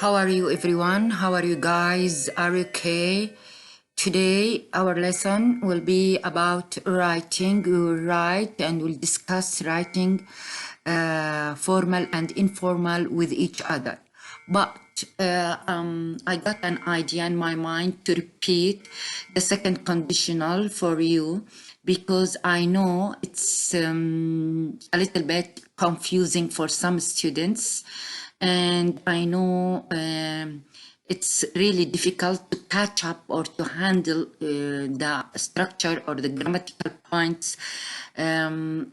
How are you everyone? How are you guys? Are you okay? Today our lesson will be about writing. We will write and we'll discuss writing formal and informal with each other. But I got an idea in my mind to repeat the second conditional for you because I know it's a little bit confusing for some students, and I know it's really difficult to catch up or to handle the structure or the grammatical points from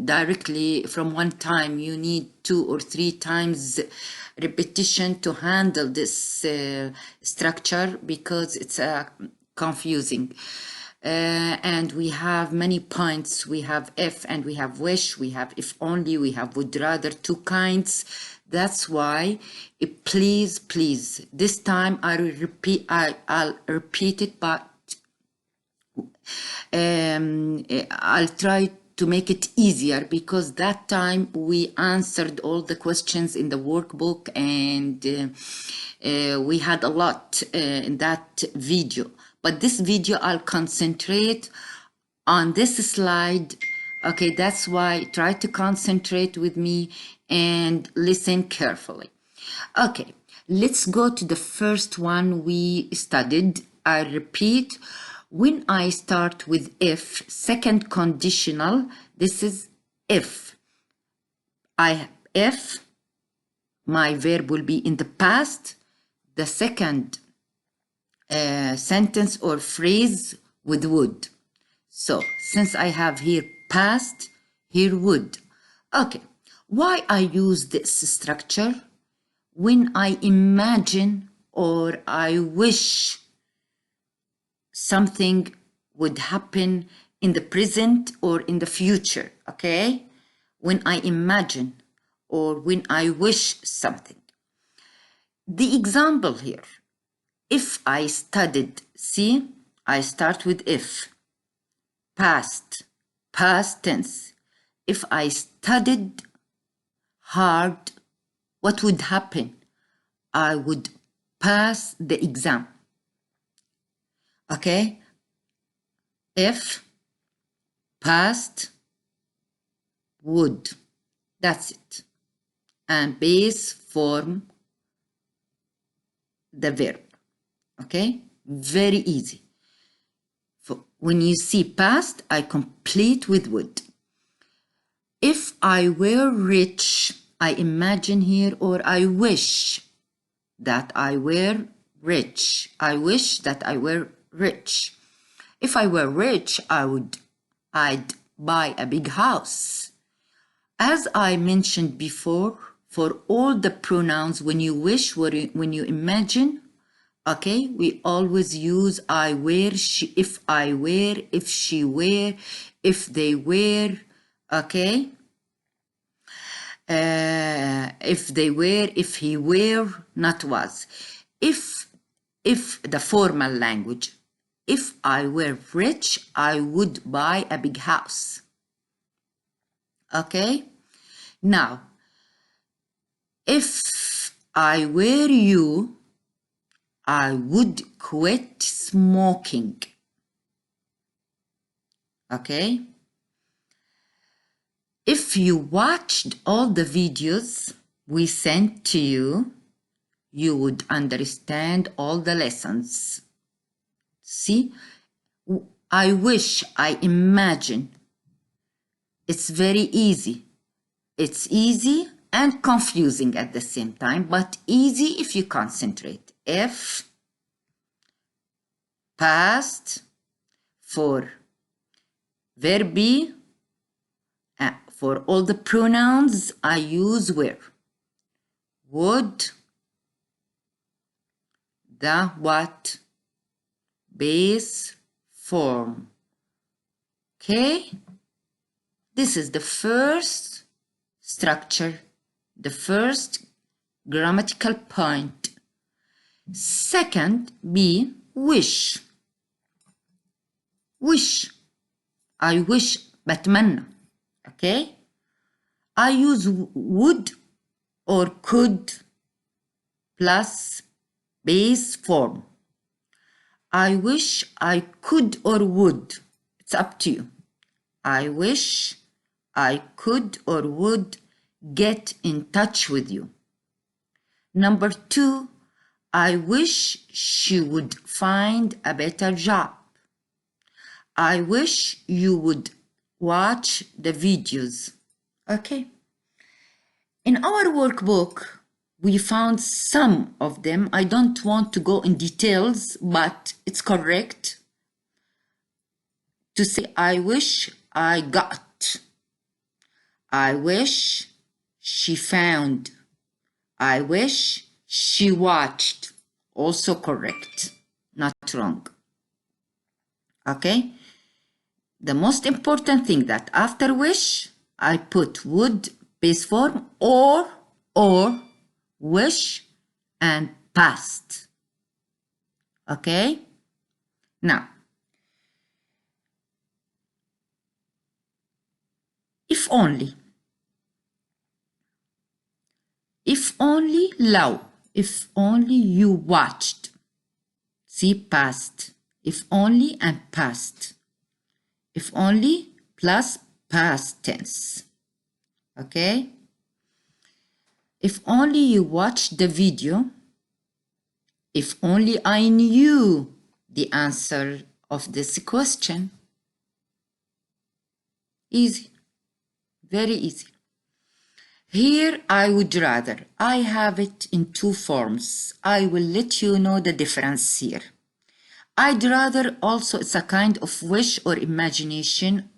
directly from one time. You need 2 or 3 times repetition to handle this structure because it's confusing. And we have many points. We have if and we have wish, we have if only, we have would rather, 2 kinds. That's why please this time I'll repeat it, but I'll try to make it easier because that time we answered all the questions in the workbook, and we had a lot in that video. But this video I'll concentrate on this slide. Okay, that's why try to concentrate with me and listen carefully. Okay, let's go to the first one we studied. I repeat, when I start with if, second conditional, this is if. If, my verb will be in the past, the second sentence or phrase with would. So since I have here past, here would. Okay, why I use this structure? When I imagine or I wish something would happen in the present or in the future, okay? When I imagine or when I wish something. The example here, if I studied, see, I start with if. Past tense. If I studied hard, what would happen? I would pass the exam. Okay? If, past, would. That's it. And base form the verb. Okay? Very easy. When you see past, I complete with would. If I were rich, I imagine here, or I wish that I were rich. I wish that I were rich. If I were rich, I'd buy a big house. As I mentioned before, for all the pronouns, when you wish, when you imagine, okay, we always use I were, she, if I were, if she were, if they were, okay? If they were, if he were, not was. If the formal language, if I were rich, I would buy a big house. Okay? Now, if I were you, I would quit smoking. Okay? If you watched all the videos we sent to you, you would understand all the lessons. See? I wish, I imagine. It's very easy. It's easy and confusing at the same time, but easy if you concentrate. If, past, for verb be, for all the pronouns I use were. Would, the, what, base, form. Okay? This is the first structure, the first grammatical point. Second, be wish. Wish. I wish, بتمنى. Okay? I use would or could plus base form. I wish I could or would. It's up to you. I wish I could or would get in touch with you. Number 2, I wish she would find a better job. I wish you would watch the videos. Okay. In our workbook, we found some of them. I don't want to go in details, but it's correct to say I wish I got. I wish she found. I wish she watched. Also correct, not wrong. Okay? The most important thing that after wish, I put would base form or wish and past. Okay? Now, if only لو, if only you watched. See past. If only and past. If only plus past tense. Okay? If only you watched the video. If only I knew the answer of this question. Easy. Very easy. Here I would rather. I have it in 2 forms. I will let you know the difference here. I'd rather also, it's a kind of wish or imagination.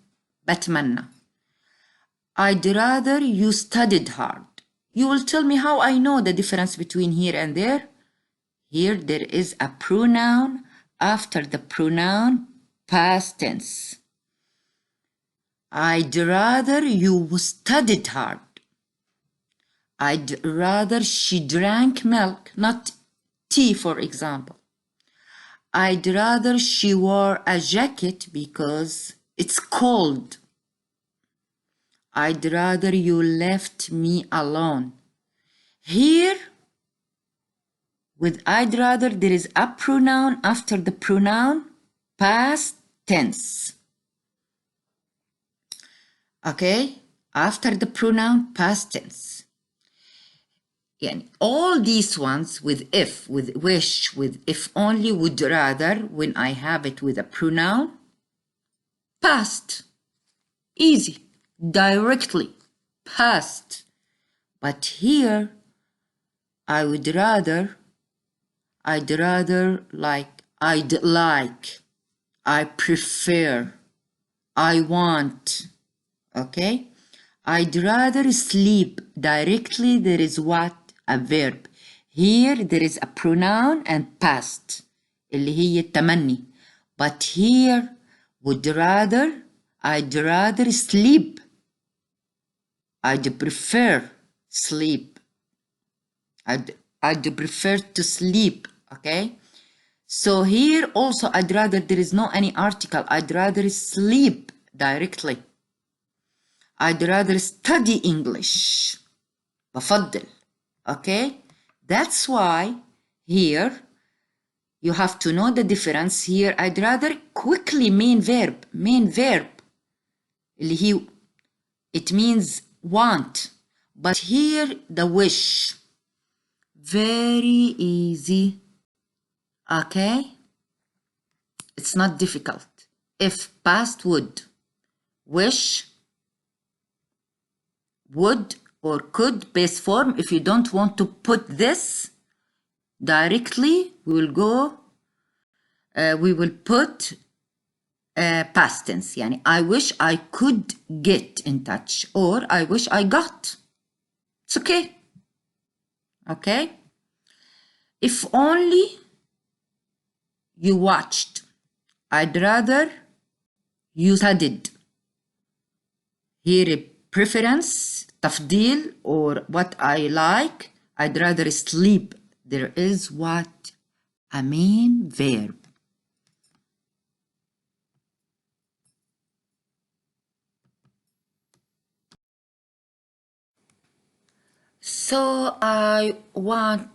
بتمنى. I'd rather you studied hard. You will tell me how I know the difference between here and there. Here there is a pronoun after the pronoun past tense. I'd rather you studied hard. I'd rather she drank milk, not tea, for example. I'd rather she wore a jacket because it's cold. I'd rather you left me alone. Here, with I'd rather, there is a pronoun after the pronoun past tense. Okay? After the pronoun past tense. Yani all these ones with if, with wish, with if only, would rather, when I have it with a pronoun, past. Easy. Directly. Past. But here, I'd rather like, I'd like, I prefer, I want. Okay? I'd rather sleep. Directly, there is what? A verb. Here, there is a pronoun and past. اللي هي التمني. But here, would rather, I'd rather sleep. I'd prefer sleep. I'd prefer to sleep. Okay? So here also, I'd rather, there is no any article. I'd rather sleep directly. I'd rather study English. بفضل. Okay? That's why here you have to know the difference. Here I'd rather quickly main verb. Main verb. اللي هي it means want. But here the wish. Very easy. Okay? It's not difficult. If past would. Wish. Would or could base form. If you don't want to put this directly, we will put past tense. Yani I wish I could get in touch, or I wish I got. It's okay. Okay? If only you watched. I'd rather you studied. Here a preference, تفضيل, or what I like. I'd rather sleep. There is what? A main verb. So I want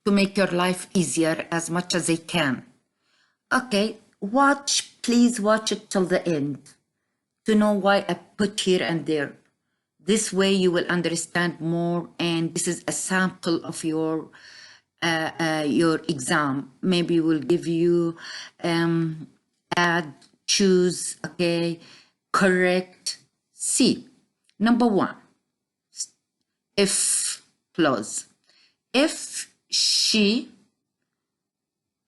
to make your life easier as much as I can. Okay, please watch it till the end to know why I put here and there. This way you will understand more, and this is a sample of your exam. Maybe we'll give you add, choose, okay, correct. See, number one, if clause. If she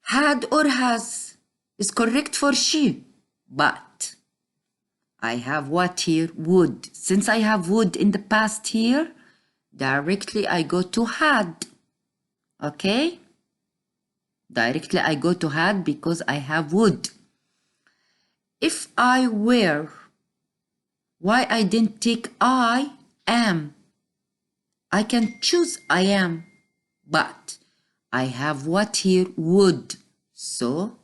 had or has is correct for she, but I have what here? Would. Since I have would in the past here, directly I go to had. Okay? Directly I go to had because I have would. If I were, why I didn't take I am? I can choose I am, but I have what here? Would. So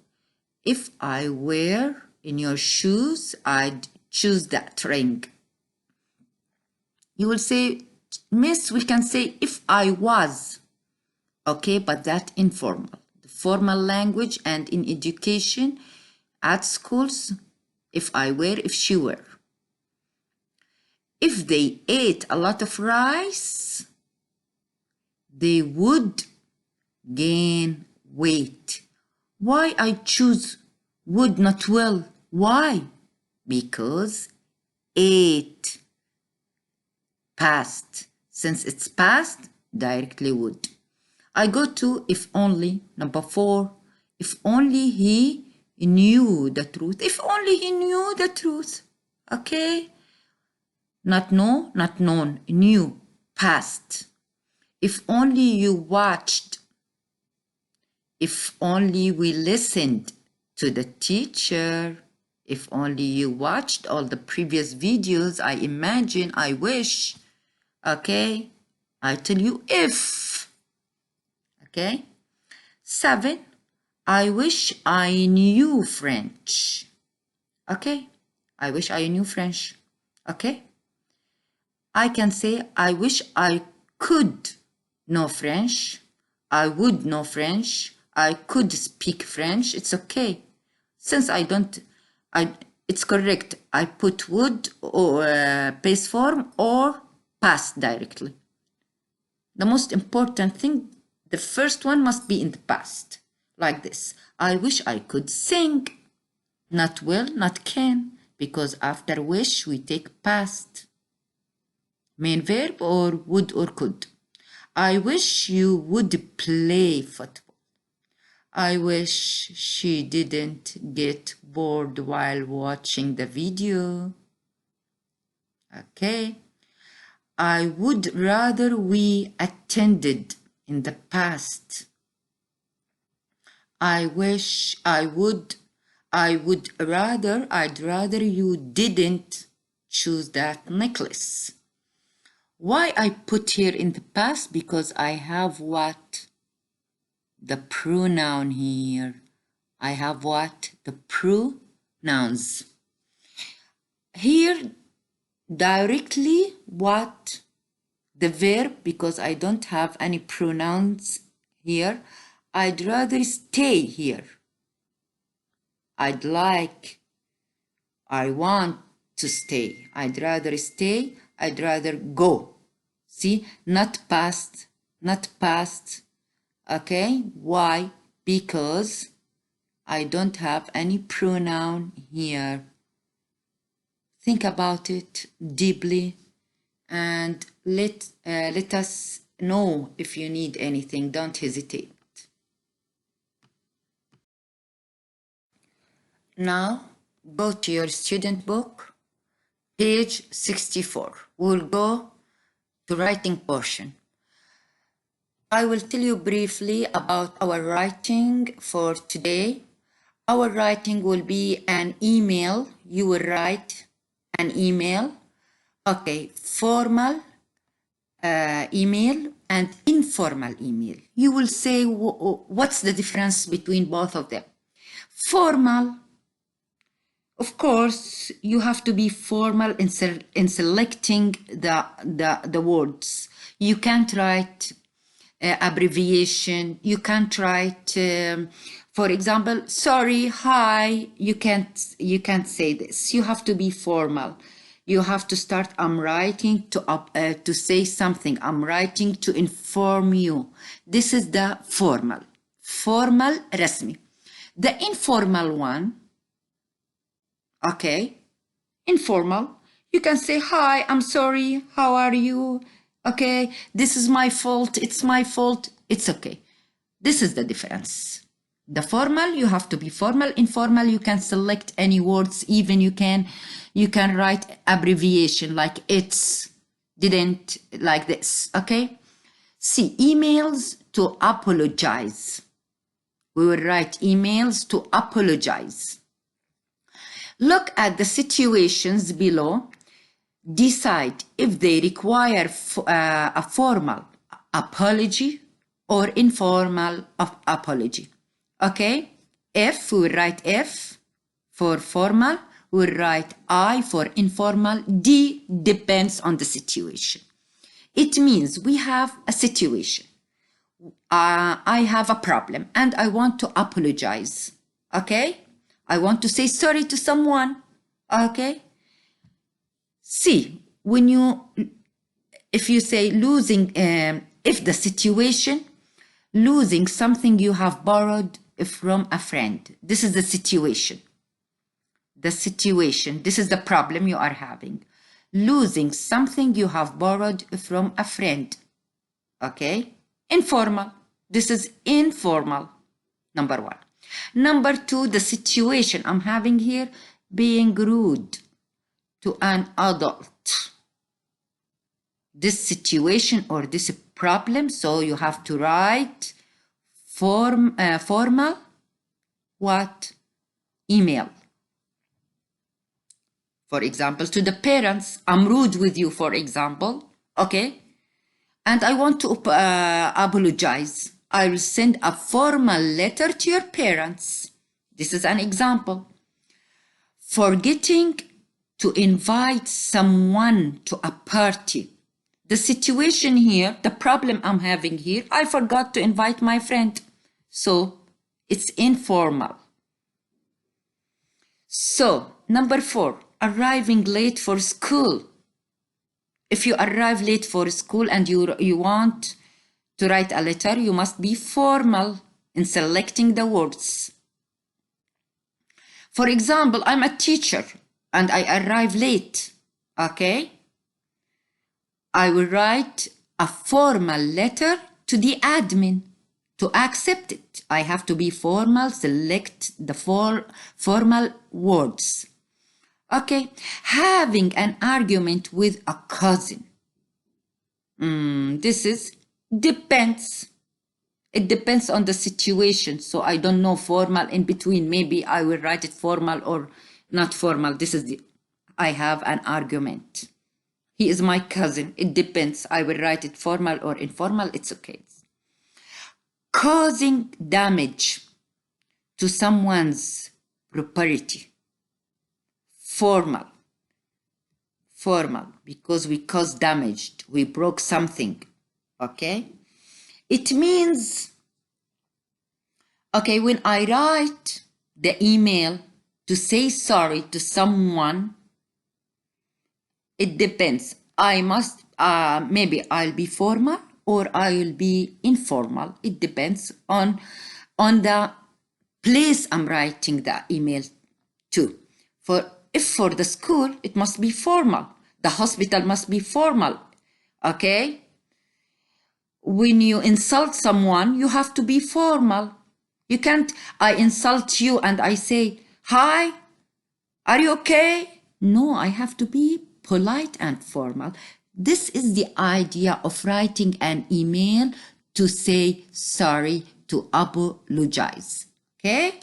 if I were in your shoes, I'd choose that ring. You will say, Miss, we can say if I was. Okay, but that informal. The formal language and in education, at schools, if I were, if she were. If they ate a lot of rice, they would gain weight. Why I choose would not will? Why? Because ate past. Since it's past, directly would. I go to if only, number 4. If only he knew the truth. If only he knew the truth. Okay? Not know, not known. Knew, past. If only you watched. If only we listened to the teacher. If only you watched all the previous videos, I imagine, I wish. Okay? I tell you if. Okay? 7. I wish I knew French. Okay? I wish I knew French. Okay? I can say I wish I could know French. I would know French. I could speak French. It's okay. Since I don't, it's correct. I put would or base form or past directly. The most important thing, the first one must be in the past. Like this. I wish I could sing. Not will, not can. Because after wish, we take past. Main verb or would or could. I wish you would play football. I wish she didn't get bored while watching the video. Okay. I would rather we attended in the past. I'd rather you didn't choose that necklace. Why I put here in the past? Because I have what? The pronoun here. I have what? The pronouns. Here, directly what? The verb, because I don't have any pronouns here. I'd rather stay here. I want to stay. I'd rather stay. I'd rather go. See, not past, not past. Okay, why? Because I don't have any pronoun here. Think about it deeply and let us know if you need anything. Don't hesitate. Now, go to your student book, page 64. We'll go to writing portion. I will tell you briefly about our writing for today. Our writing will be an email. You will write an email. Okay, formal email and informal email. You will say what's the difference between both of them. Formal, of course, you have to be formal in selecting the words. You can't write abbreviation. You can't write, for example, sorry, hi. You can't say this. You have to be formal. You have to start, I'm writing to say something. I'm writing to inform you. This is the formal. Formal, رسمي. The informal one, okay, informal. You can say, hi, I'm sorry, how are you? Okay, this is my fault, it's my fault, it's okay. This is the difference. The formal, you have to be formal. Informal, you can select any words, even you can write abbreviation like it's, didn't, like this, okay? See, emails to apologize. We will write emails to apologize. Look at the situations below. Decide if they require a formal apology or informal apology. Okay? F, we will write F for formal. We will write I for informal. D depends on the situation. It means we have a situation. I have a problem and I want to apologize. Okay? I want to say sorry to someone. Okay? See, if you say losing, if the situation, losing something you have borrowed from a friend. This is the situation. The situation, this is the problem you are having. Losing something you have borrowed from a friend. Okay? Informal. This is informal. Number one. Number two, the situation I'm having here, being rude to an adult. This situation or this problem, so you have to write formal, what? Email. For example, to the parents, I'm rude with you, for example, okay? And I want to apologize. I will send a formal letter to your parents. This is an example. Forgetting to invite someone to a party. The situation here, the problem I'm having here, I forgot to invite my friend. So it's informal. So number 4, arriving late for school. If you arrive late for school and you want to write a letter, you must be formal in selecting the words. For example, I'm a teacher and I arrive late, okay? I will write a formal letter to the admin to accept it. I have to be formal, select the formal words. Okay, having an argument with a cousin. This is depends. It depends on the situation. So I don't know formal in between. Maybe I will write it formal or not formal. This is I have an argument. He is my cousin. It depends. I will write it formal or informal. It's okay. Causing damage to someone's property. Formal, because we caused damage, we broke something, okay? It means, okay, when I write the email to say sorry to someone, it depends. I must, maybe I'll be formal or I will be informal. It depends on the place I'm writing the email to. If for the school, it must be formal. The hospital must be formal, okay? When you insult someone, you have to be formal. You can't, I insult you and I say, hi, are you okay? No, I have to be polite and formal. This is the idea of writing an email to say sorry, to apologize, okay?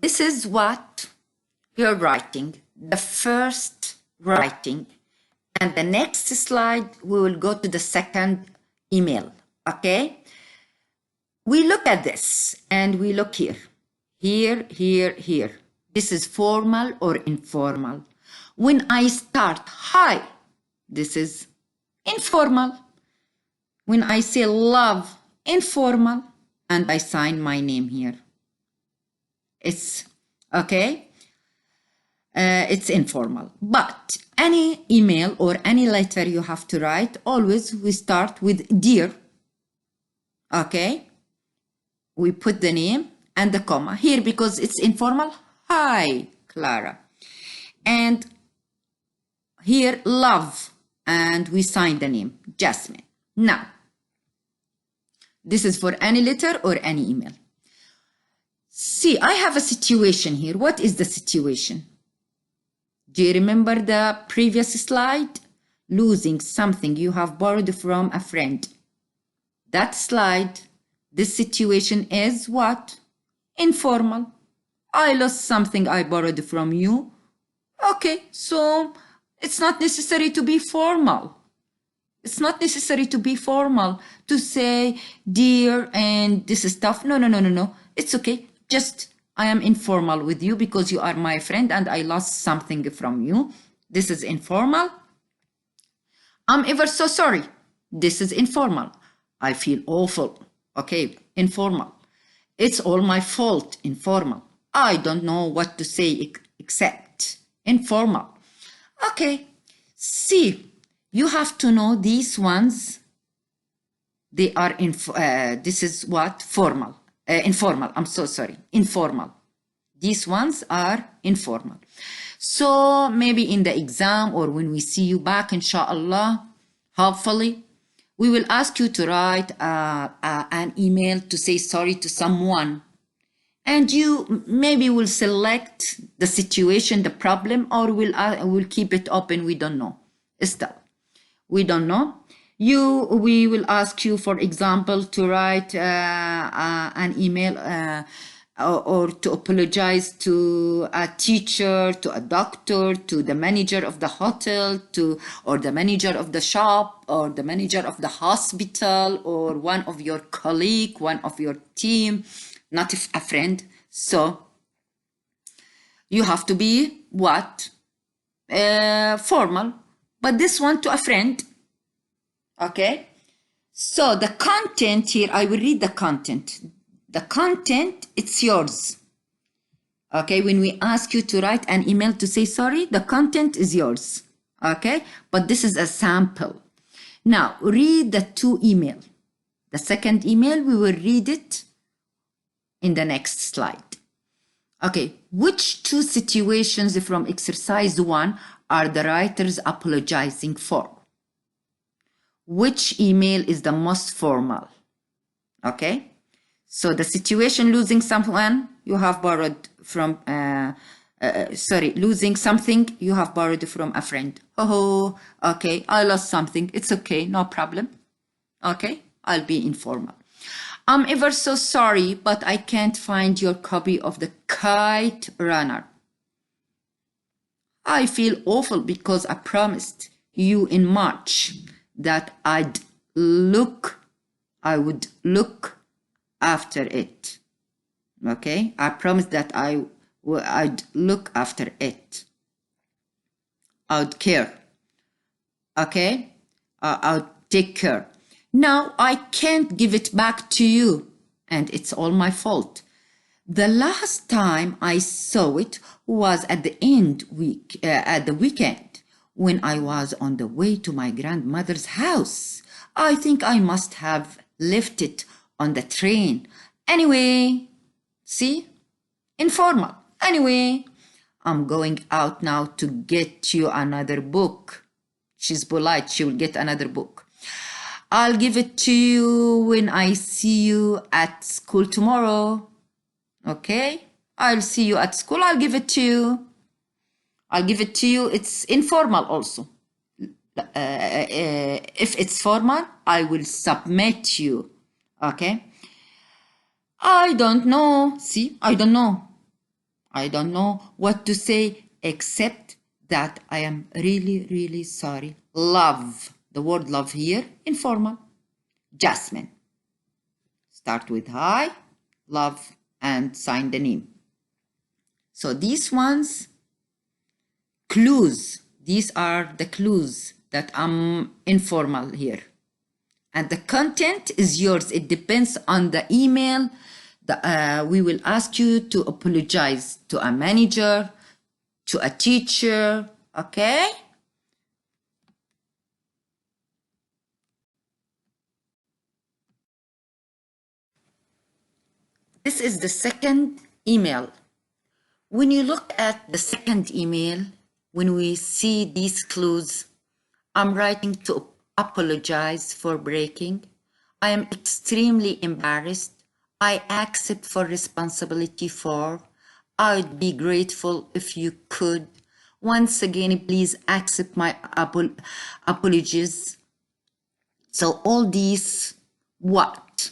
This is what you're writing, the first writing. And the next slide, we will go to the second email, okay? We look at this and we look here. Here, here, here. This is formal or informal. When I start, hi, this is informal. When I say love, informal, and I sign my name here. It's okay. It's informal. But any email or any letter you have to write, always we start with dear. Okay. We put the name and the comma here because it's informal. Hi, Clara. And here, love. And we sign the name, Jasmine. Now, this is for any letter or any email. See, I have a situation here. What is the situation? Do you remember the previous slide? Losing something you have borrowed from a friend. That slide, this situation is what? Informal. I lost something I borrowed from you. Okay, so it's not necessary to be formal. It's not necessary to be formal to say dear and this stuff. No. It's okay. Just I am informal with you because you are my friend and I lost something from you. This is informal. I'm ever so sorry. This is informal. I feel awful. Okay, informal. It's all my fault. Informal. I don't know what to say except informal. Okay, see, you have to know these ones. They are this is what? Formal. Informal. I'm so sorry. Informal. These ones are informal. So maybe in the exam or when we see you back, inshallah, hopefully, we will ask you to write an email to say sorry to someone. And you maybe will select the situation, the problem, or we'll keep it open. We don't know. Still, we don't know. We will ask you, for example, to write an email or to apologize to a teacher, to a doctor, to the manager of the hotel, or the manager of the shop, or the manager of the hospital, or one of your colleague, one of your team, not a friend. So you have to be what? Formal. But this one to a friend. Okay. So the content here, I will read the content. The content, it's yours. Okay. When we ask you to write an email to say sorry, the content is yours. Okay. But this is a sample. Now read the two email. The second email, we will read it in the next slide. Okay. Which two situations from exercise 1 are the writers apologizing for? Which email is the most formal? Okay. So the situation, losing someone you have borrowed from, losing something you have borrowed from a friend. Oh, okay, I lost something. It's okay, no problem. Okay, I'll be informal. I'm ever so sorry, but I can't find your copy of the Kite Runner. I feel awful because I promised you in March that I would look after it. Okay, I promised that I'd look after it. I'd care. Okay, I'd take care. Now I can't give it back to you, and it's all my fault. The last time I saw it was at the weekend when I was on the way to my grandmother's house. I think I must have left it on the train. Anyway, see? Informal. Anyway, I'm going out now to get you another book. She's polite. She will get another book. I'll give it to you when I see you at school tomorrow. Okay? I'll see you at school. I'll give it to you. I'll give it to you. It's informal also. If it's formal, I will submit you. Okay? I don't know. See, I don't know. I don't know what to say except that I am really, really sorry. Love. The word love here, informal. Jasmine. Start with hi. Love. and sign the name. So these ones, clues, these are the clues that I'm informal here. And the content is yours. It depends on the email. We will ask you to apologize to a manager, to a teacher, okay? This is the second email. When you look at the second email, when we see these clues, I'm writing to apologize for breaking. I am extremely embarrassed. I accept for responsibility for. I would be grateful if you could. Once again, please accept my apologies. So all these, what?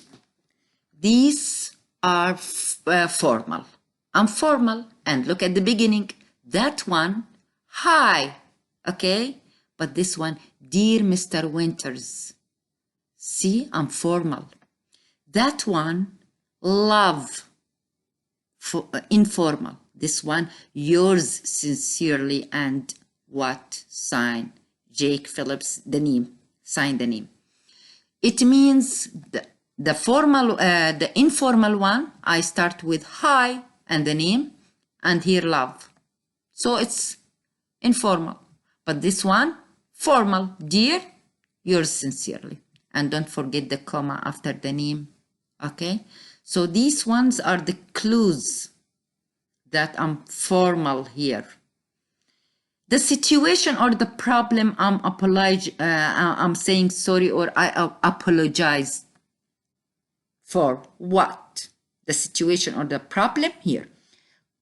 These are formal. I'm formal. And look at the beginning. That one, hi, okay? But this one, dear Mr. Winters. See, I'm formal. That one, love, informal. This one, yours sincerely, and what? Sign. Jake Phillips, the name. Sign the name. It means the formal, the informal one, I start with hi and the name, and here love. So it's informal. But this one, formal, dear, yours sincerely. And don't forget the comma after the name, okay? So these ones are the clues that I'm formal here. The situation or the problem I'm saying sorry or I apologize for what? The situation or the problem here.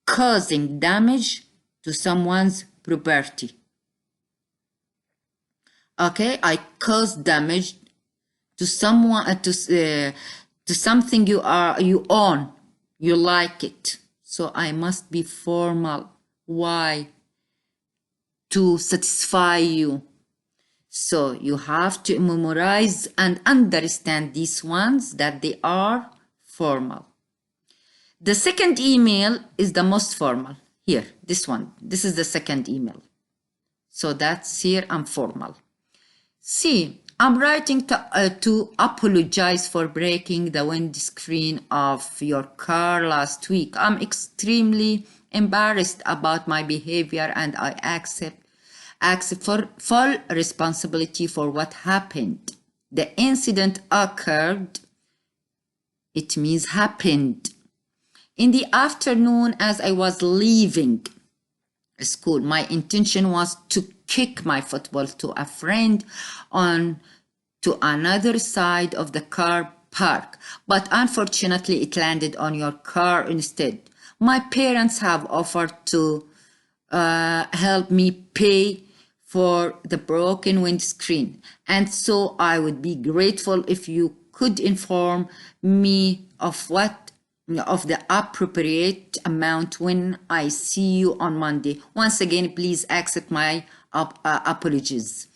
Causing damage to someone's property. Okay, I cause damage to someone, to something you own, you like it. So I must be formal. Why? To satisfy you. So you have to memorize and understand these ones, that they are formal. The second email is the most formal. Here, this one. This is the second email. So that's here, I'm formal. See, I'm writing to apologize for breaking the windscreen of your car last week. I'm extremely embarrassed about my behavior, and I accept for full responsibility for what happened. The incident occurred, it means happened, in the afternoon as I was leaving school. My intention was to kick my football to a friend on to another side of the car park, but unfortunately it landed on your car instead. My parents have offered to help me pay for the broken windscreen, and so I would be grateful if you could inform me of the appropriate amount when I see you on Monday. Once again, please accept my apologies,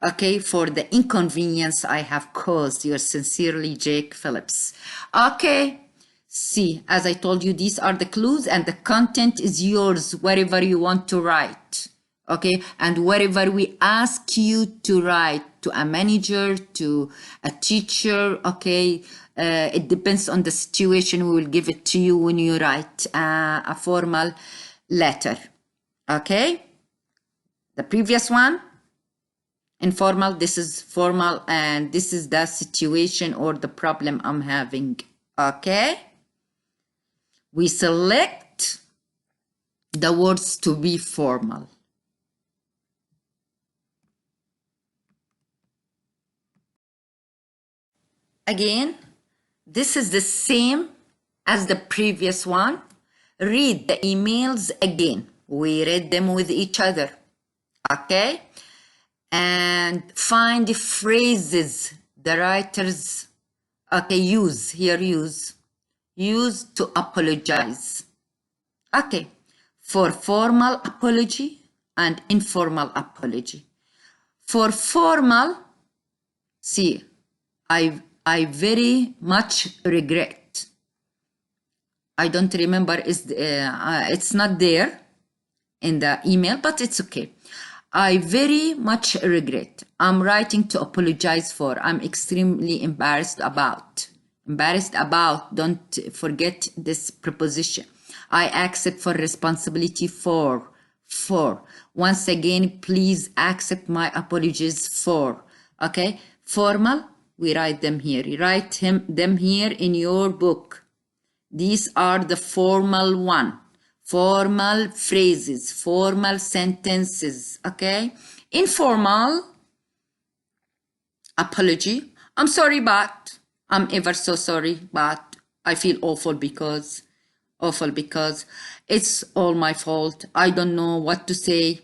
okay, for the inconvenience I have caused. Yours sincerely, Jake Phillips. Okay, see, as I told you, these are the clues, and the content is yours wherever you want to write, okay? And wherever we ask you to write, to a manager, to a teacher, okay? It depends on the situation. We will give it to you when you write a formal letter, okay? The previous one, informal, this is formal, and this is the situation or the problem I'm having, okay? We select the words to be formal. Again, this is the same as the previous one. Read the emails again. We read them with each other, okay? And find the phrases the writers, okay, use to apologize. Okay, for formal apology and informal apology. For formal, see, I very much regret. I don't remember, it's not there in the email, but it's okay. I very much regret. I'm writing to apologize for. I'm extremely embarrassed about. Embarrassed about. Don't forget this preposition. I accept for responsibility for. For. Once again, please accept my apologies for. Okay. Formal. We write them here. You write them here in your book. These are the formal one. Formal phrases, formal sentences, okay? Informal, apology. I'm sorry, but I'm ever so sorry, but I feel awful because it's all my fault. I don't know what to say,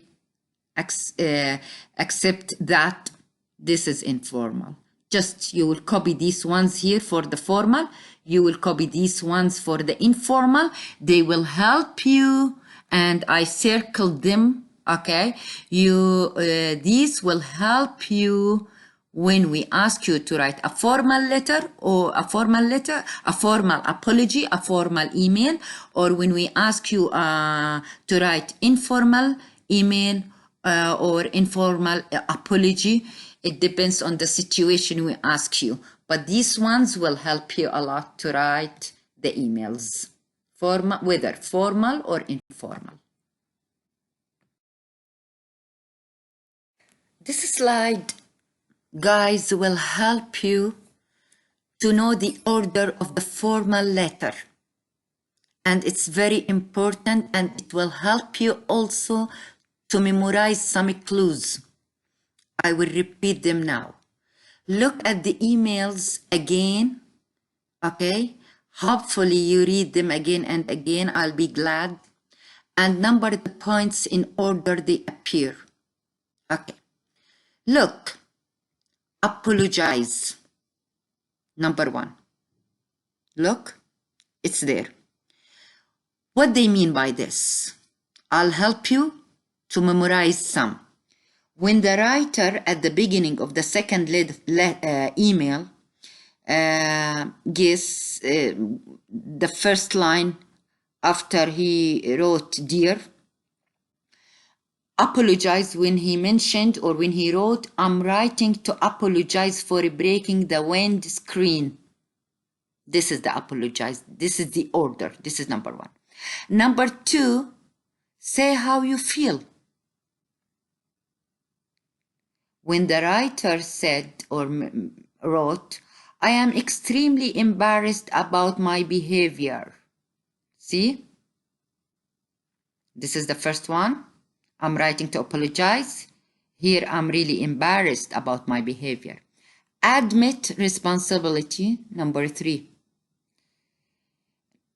except that this is informal. Just you will copy these ones here for the formal. You will copy these ones for the informal. They will help you, and I circled them. Okay, these will help you when we ask you to write a formal letter, or a formal apology, a formal email, or when we ask you to write informal email or informal apology. It depends on the situation we ask you, but these ones will help you a lot to write the emails, whether formal or informal. This slide, guys, will help you to know the order of the formal letter. And it's very important, and it will help you also to memorize some clues. I will repeat them now. Look at the emails again, okay? Hopefully you read them again and again. I'll be glad. And number the points in order they appear. Okay. Look, apologize. Number one. Look, it's there. What they mean by this? I'll help you to memorize some. When the writer at the beginning of the second email gives the first line after he wrote dear, apologize when he mentioned or when he wrote, I'm writing to apologize for breaking the windscreen. This is the apologize. This is the order. This is number one. Number two, say how you feel. When the writer said or wrote, I am extremely embarrassed about my behavior. See? This is the first one. I'm writing to apologize. Here I'm really embarrassed about my behavior. Admit responsibility, number three.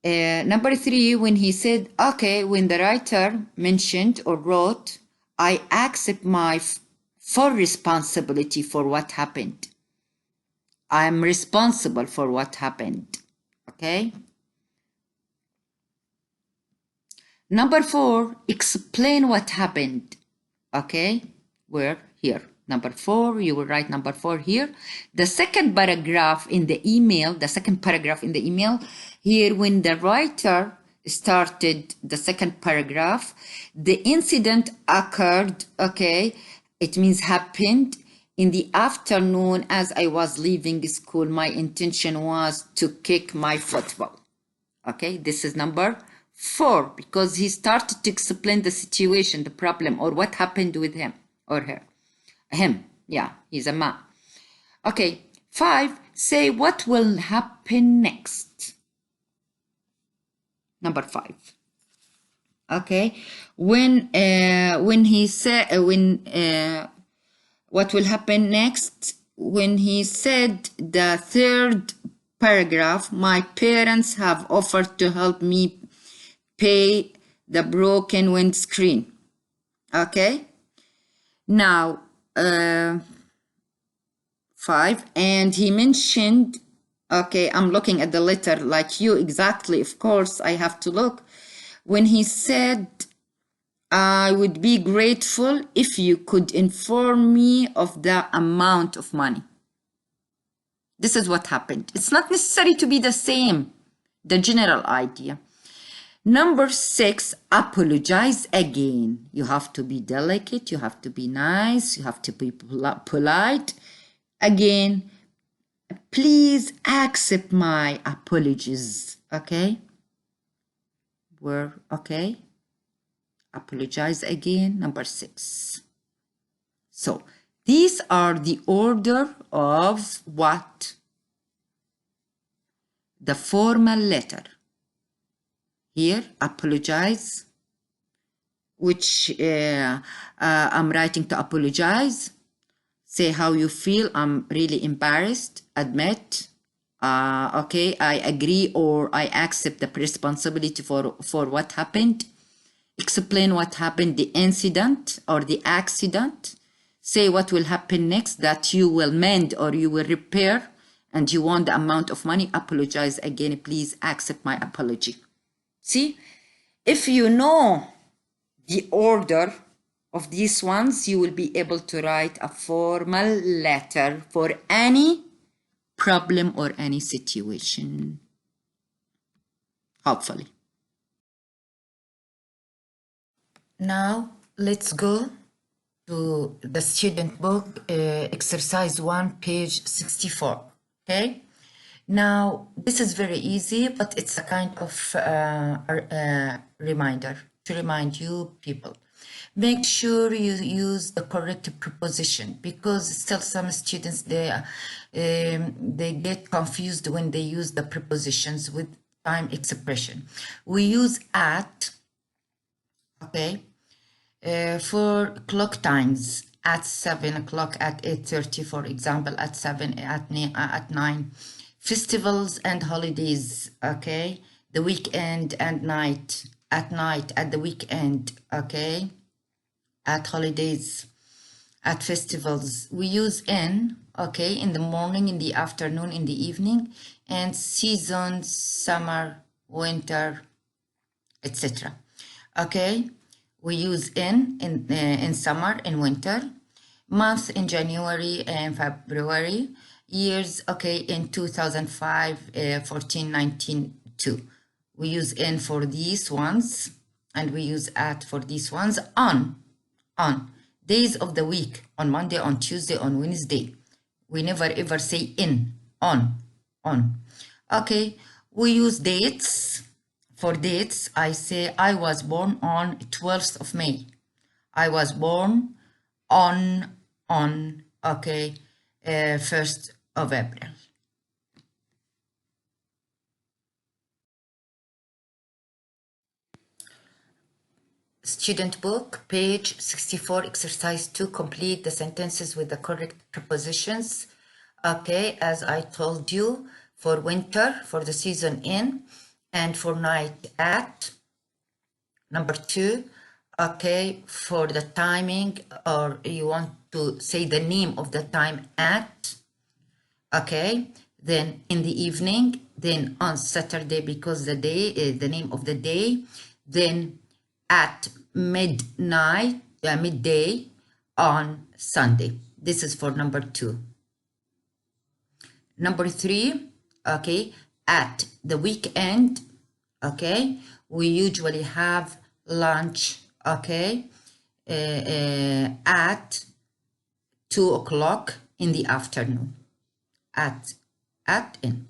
Number three, when he said, okay, when the writer mentioned or wrote, I accept my full responsibility for what happened. I'm responsible for what happened. Okay. Number four, explain what happened. Okay. Where? Here. Number four, you will write number four here. The second paragraph in the email, here when the writer started the second paragraph, the incident occurred, okay, it means happened in the afternoon as I was leaving school. My intention was to kick my football. Okay, this is number four, because he started to explain the situation, the problem, or what happened with him or her. Him, yeah, he's a man. Okay, five, say what will happen next. Number five. Okay, when he said what will happen next, when he said the third paragraph, my parents have offered to help me pay the broken windscreen. Okay, now 5, and he mentioned, okay, I'm looking at the letter like you exactly, of course I have to look. When he said, I would be grateful if you could inform me of the amount of money. This is what happened. It's not necessary to be the same, the general idea. Number 6, apologize again. You have to be delicate, you have to be nice, you have to be polite. Again, please accept my apologies, okay? We're okay? Apologize again, number 6. So, these are the order of what? The formal letter. Here, apologize, which I'm writing to apologize. Say how you feel. I'm really embarrassed. Admit. Okay, I agree or I accept the responsibility for what happened. Explain what happened, the incident or the accident. Say what will happen next, that you will mend or you will repair and you want the amount of money. Apologize again. Please accept my apology. See, if you know the order of these ones, you will be able to write a formal letter for any problem or any situation. Hopefully. Now, let's go to the student book, exercise 1, page 64. Okay? Now, this is very easy, but it's a kind of reminder to remind you people. Make sure you use the correct preposition, because still some students, they get confused when they use the prepositions with time expression. We use at, okay, for clock times, at 7 o'clock, at 8:30, for example, at 7, at 9. Festivals and holidays, okay, the weekend and night, at night, at the weekend, okay, at holidays, at festivals. We use in, okay, in the morning, in the afternoon, in the evening, and season, summer, winter, etc. Okay, we use in summer, in winter, month in January and February, years, okay, in 2005, 14, 19, 2. We use in for these ones, and we use at for these ones. On days of the week, on Monday, on Tuesday, on Wednesday. We never ever say in, on. Okay, we use dates. For dates, I say I was born on 12th of May. I was born on okay, 1st of April. Student book, page 64, exercise 2, complete the sentences with the correct prepositions. Okay, as I told you, for winter, for the season in, and for night at. Number 2, okay, for the timing, or you want to say the name of the time at, okay, then in the evening, then on Saturday, because the day is the name of the day, then at midnight, midday on Sunday. This is for number 2. Number 3, okay, at the weekend, okay, we usually have lunch, okay, at 2 o'clock in the afternoon. At in.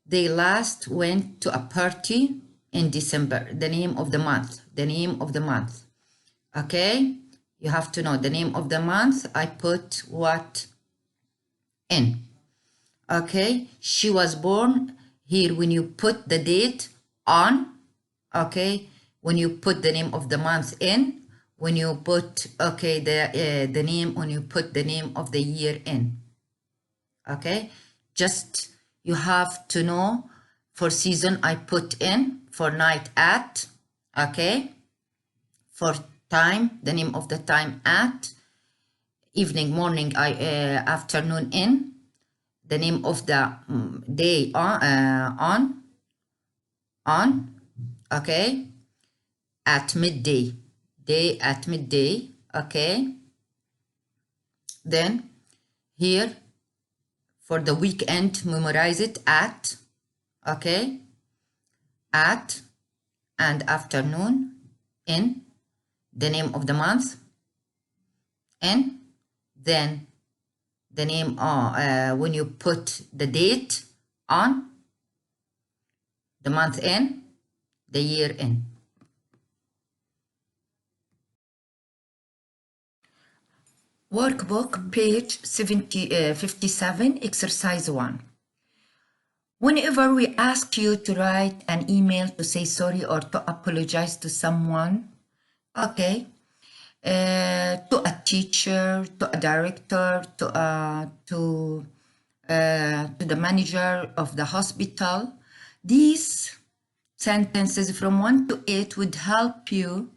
They last went to a party in December. The name of the month. Okay, you have to know the name of the month. I put what in. Okay, she was born here. When you put the date on, okay, when you put the name of the month in, when you put, okay, the name, when you put the name of the year in. Okay, just you have to know. For season, I put in. For night, at. Okay, for time, the name of the time, at. Evening, morning, afternoon, in. The name of the day, on. Okay, at midday, day at midday. Okay, then here for the weekend, memorize it, at. Okay, at and afternoon, in, the name of the month, in, then the name when you put the date on, the month in, the year in. Workbook, page 57, exercise 1. Whenever we ask you to write an email to say sorry or to apologize to someone, okay, to a teacher, to a director, to the manager of the hospital, these sentences from 1 to 8 would help you.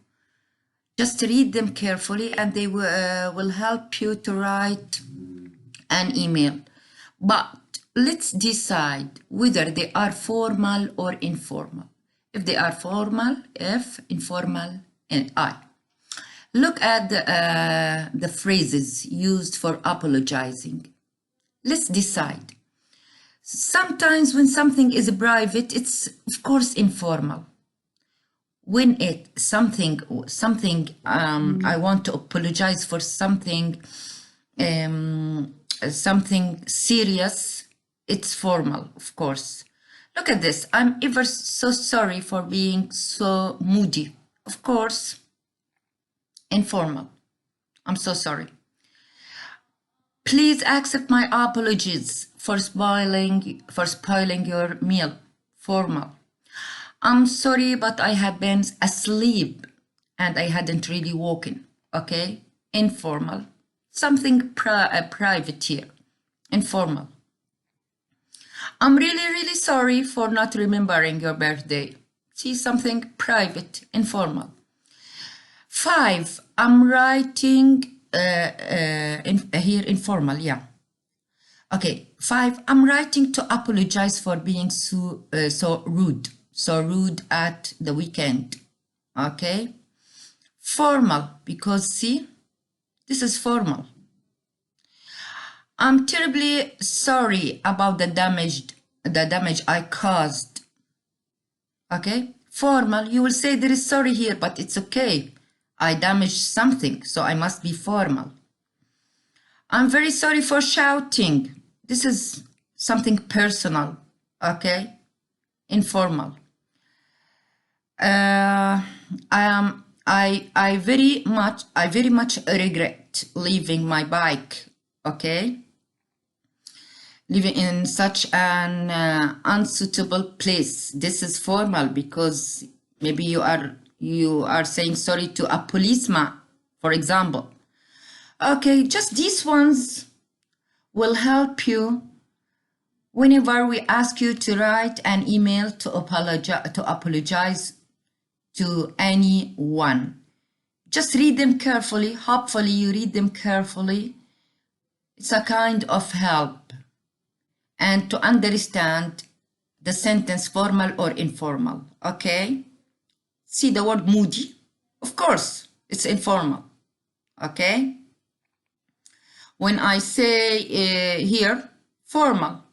Just read them carefully and they will help you to write an email. But let's decide whether they are formal or informal. If they are formal, F, informal, and I. Look at the phrases used for apologizing. Let's decide. Sometimes when something is private, it's of course informal. When it's something I want to apologize for something serious, it's formal, of course. Look at this. I'm ever so sorry for being so moody. Of course, informal. I'm so sorry. Please accept my apologies for spoiling your meal. Formal. I'm sorry, but I had been asleep and I hadn't really woken. Okay? Informal. Something private here. Informal. I'm really, really sorry for not remembering your birthday. See, something private, informal. 5, I'm writing here informal, yeah. Okay, 5, I'm writing to apologize for being so rude at the weekend. Okay, formal, because see, this is formal. I'm terribly sorry about the damage I caused. Okay, formal, you will say there is sorry here, but it's okay. I damaged something, so I must be formal. I'm very sorry for shouting. This is something personal, okay? Informal. I very much regret leaving my bike, okay? Living in such an unsuitable place. This is formal because maybe you are saying sorry to a policeman, for example. Okay, just these ones will help you whenever we ask you to write an email to apologize to anyone. Just read them carefully. Hopefully you read them carefully. It's a kind of help. And to understand the sentence formal or informal, okay? See the word moody? Of course, it's informal, okay? When I say here, formal.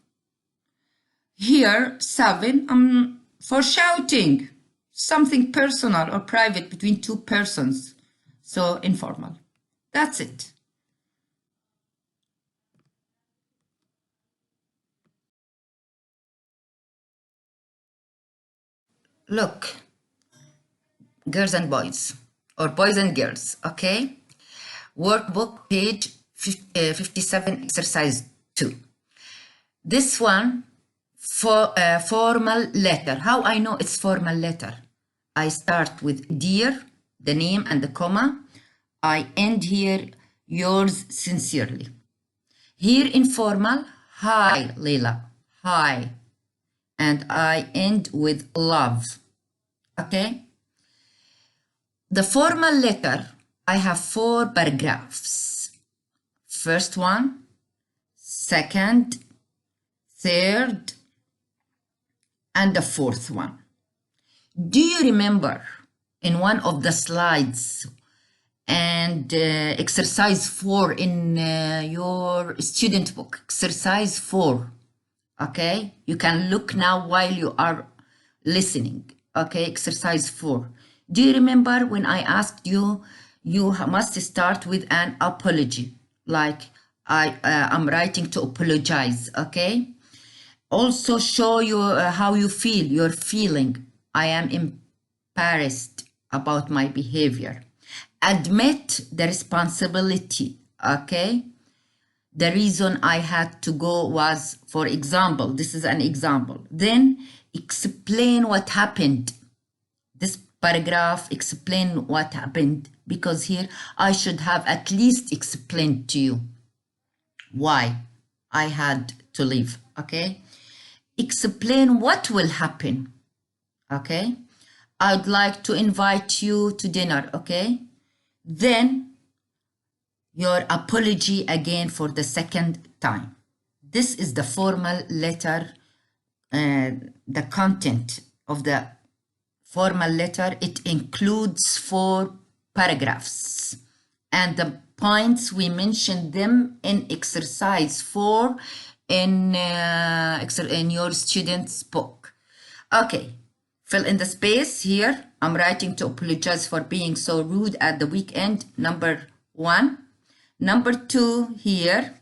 Here, 7, I'm for shouting. Something personal or private between two persons. So, informal. That's it. Look, girls and boys, or boys and girls, okay? Workbook, page 57, exercise 2. This one, for formal letter. How I know it's formal letter? I start with dear, the name and the comma. I end here, yours sincerely. Here informal, hi, Leila, hi. And I end with love, okay? The formal letter, I have 4 paragraphs. First one, second, third, and the fourth one. Do you remember in one of the slides and exercise 4 in your student book, exercise 4, okay? You can look now while you are listening. Okay, exercise 4. Do you remember when I asked you, you must start with an apology, like I'm writing to apologize, okay? Also show you how you feel, your feeling. I am embarrassed about my behavior. Admit the responsibility, okay? The reason I had to go was, for example, this is an example. Then explain what happened. This paragraph explain what happened, because here I should have at least explained to you why I had to leave, okay? Explain what will happen, okay? I'd like to invite you to dinner, okay? Then your apology again for the second time. This is the formal letter, the content of the formal letter. It includes 4 paragraphs, and the points we mentioned them in exercise 4 in your student's book. Okay, fill in the space here. I'm writing to apologize for being so rude at the weekend, number 1. Number 2 here,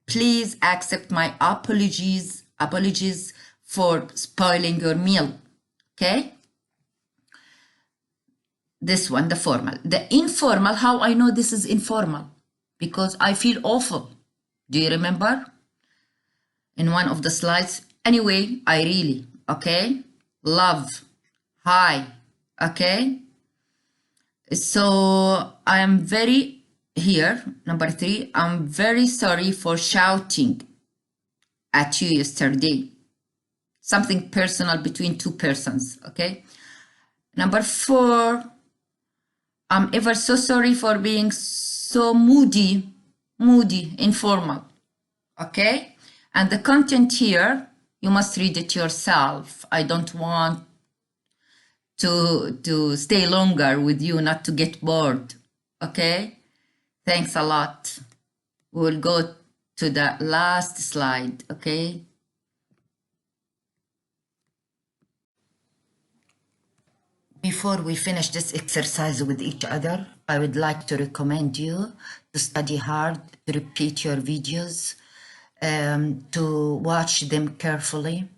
please accept my apologies for spoiling your meal, okay? This one, the formal. The informal, how I know this is informal? Because I feel awful. Do you remember? In one of the slides. Anyway, I really, okay? Love, hi, okay? So I am very, here, number 3, I'm very sorry for shouting at you yesterday. Something personal between 2 persons, okay? Number 4, I'm ever so sorry for being so moody, informal, okay? And the content here, you must read it yourself. I don't want to stay longer with you, not to get bored, okay? Thanks a lot. We'll go to the last slide, okay? Before we finish this exercise with each other, I would like to recommend you to study hard, to repeat your videos, to watch them carefully.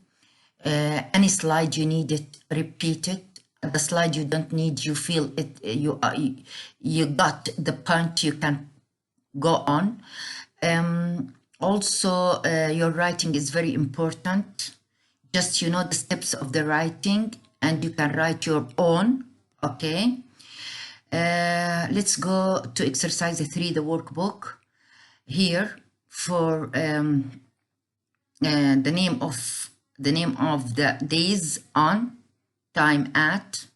Any slide you need it, repeat it. The slide you don't need, you feel it, you got the point, you can go on. Also, your writing is very important. Just you know the steps of the writing, and you can write your own, okay? Let's go to exercise 3, the workbook. Here for the name of the days on, time at,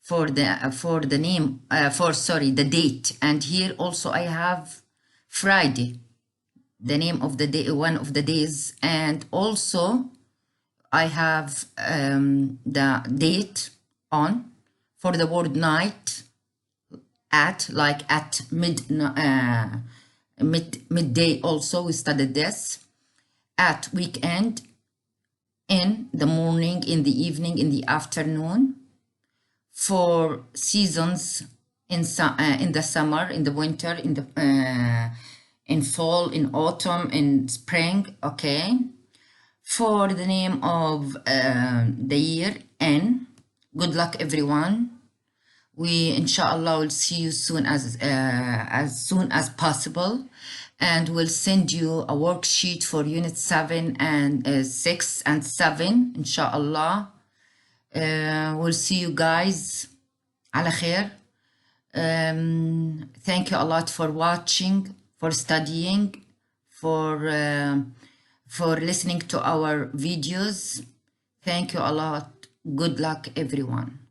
for the name the date, and here also I have Friday, the name of the day, one of the days, and also I have the date on. For the word night, at, like at midday, also we studied this. At weekend, in the morning, in the evening, in the afternoon. For seasons, in the summer, in the winter, in the in fall, in autumn, in spring, okay? For the name of the year, N. Good luck, everyone. We, inshallah, will see you soon soon as possible, and we'll send you a worksheet for unit 7 and 6 and 7, inshallah. We'll see you guys. Ala khair. Thank you a lot for watching, for studying, for listening to our videos. Thank you a lot. Good luck, everyone.